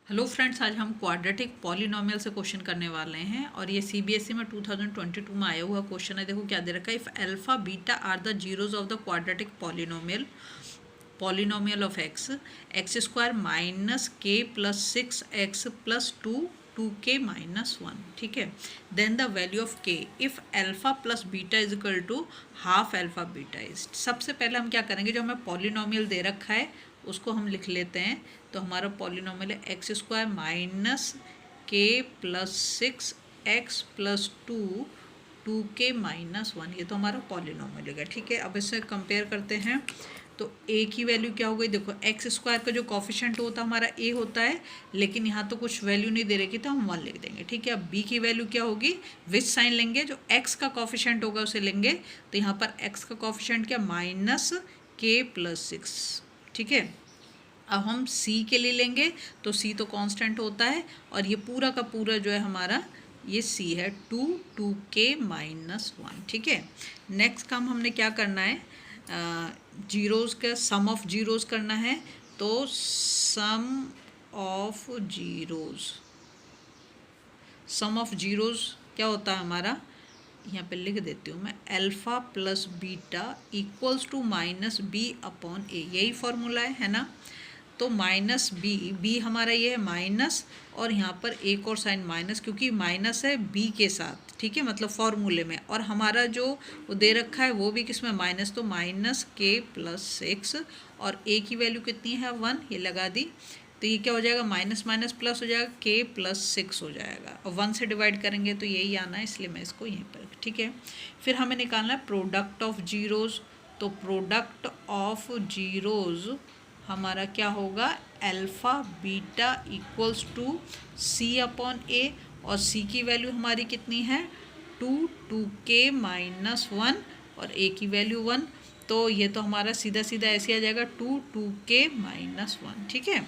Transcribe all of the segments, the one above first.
Hello friends, आज हम quadratic polynomial से क्वेश्चन करने वाले हैं और ये सीबीएसई में 2022 में आया हुआ क्वेश्चन है। देखो क्या दे रखा है, if alpha beta are the zeros of the quadratic polynomial of x square minus k plus 6x plus 2k minus 1। ठीक है, then the value of k if alpha plus beta is equal to half alpha beta is. सबसे पहले हम क्या करेंगे, जो हमें polynomial दे रखा है उसको हम लिख लेते हैं। तो हमारा पॉलिनोमियल है x square minus k plus 6x plus 2k minus 1। ये तो हमारा पॉलिनोमियल है। ठीक है, अब इससे कंपेयर करते हैं तो a की वैल्यू क्या हो गई। देखो एक्स स्क्वायर का जो कॉफिशेंट होता है हमारा a होता है, लेकिन यहाँ तो कुछ वैल्यू नहीं दे रही तो हम 1 लिख देंगे। ठीक है, अब b की वैल्यू क्या होगी, विच साइन लेंगे, जो x का कॉफिशेंट होगा उसे लेंगे। तो यहाँ पर x का कॉफिशेंट क्या, माइनस के प्लस 6। ठीक है, अब हम c के लिए लेंगे तो c तो कांस्टेंट होता है और ये पूरा का पूरा जो है हमारा ये c है 2k माइनस 1। ठीक है, नेक्स्ट काम हमने क्या करना है, जीरोज़ का सम ऑफ जीरोज़ करना है। तो सम ऑफ जीरोज़ क्या होता है हमारा, यहाँ पे लिख देती हूँ मैं, alpha plus beta equals to minus b upon a. यही फॉर्मूला है ना। तो माइनस बी हमारा ये है माइनस, और यहाँ पर एक और साइन माइनस, क्योंकि माइनस है बी के साथ। ठीक है, मतलब फॉर्मूले में, और हमारा जो वो दे रखा है वो भी किसमें, माइनस। तो माइनस के प्लस 6 और ए की वैल्यू कितनी है 1, ये लगा दी। तो ये क्या हो जाएगा, माइनस माइनस प्लस हो जाएगा, के प्लस 6 हो जाएगा, और 1 से डिवाइड करेंगे तो यही आना है, इसलिए मैं इसको यहीं पर। ठीक है, फिर हमें निकालना है प्रोडक्ट ऑफ जीरोज़। तो प्रोडक्ट ऑफ जीरोज़ हमारा क्या होगा, alpha beta equals to C upon A, और सी की वैल्यू हमारी कितनी है 2k माइनस 1, और ए की वैल्यू 1। तो ये तो हमारा सीधा सीधा ऐसे आ जाएगा 2k माइनस 1। ठीक है,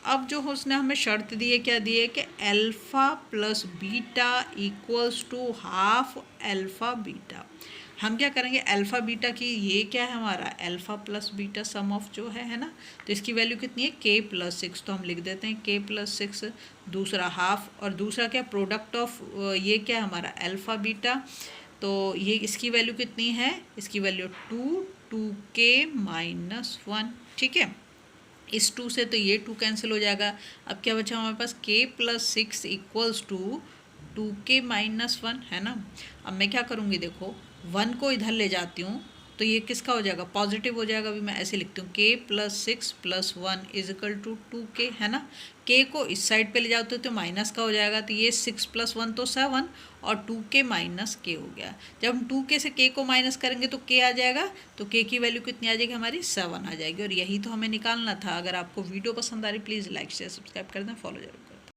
अब जो उसने हमें शर्त दी है, क्या दी है कि alpha plus beta equals to half alpha beta. हम क्या करेंगे, अल्फ़ा बीटा की ये क्या है हमारा, alpha plus beta some of जो है ना। तो इसकी वैल्यू कितनी है, के प्लस 6। तो हम लिख देते हैं के प्लस 6, दूसरा हाफ, और दूसरा क्या, प्रोडक्ट ऑफ ये क्या है हमारा अल्फ़ा बीटा। तो ये इसकी वैल्यू कितनी है, इसकी वैल्यू 2k माइनस 1। ठीक है, इस 2 से तो ये 2 कैंसिल हो जाएगा। अब क्या बचा हमारे पास, k plus 6 equals to 2k minus 1, है ना। अब मैं क्या करूँगी, देखो 1 को इधर ले जाती हूँ तो ये किसका हो जाएगा, पॉजिटिव हो जाएगा। अभी मैं ऐसे लिखती हूँ, k plus 6 plus 1 is equal to 2k, है ना। k को इस साइड पे ले जाते हो तो माइनस का हो जाएगा, तो ये 6 प्लस 1 तो 7, और 2k माइनस k हो गया। जब हम 2k से k को माइनस करेंगे तो k आ जाएगा, तो k की वैल्यू कितनी आ जाएगी हमारी, 7 आ जाएगी। और यही तो हमें निकालना था। अगर आपको वीडियो पसंद आ रही, प्लीज़ लाइक शेयर सब्सक्राइब कर दें, फॉलो जरूर।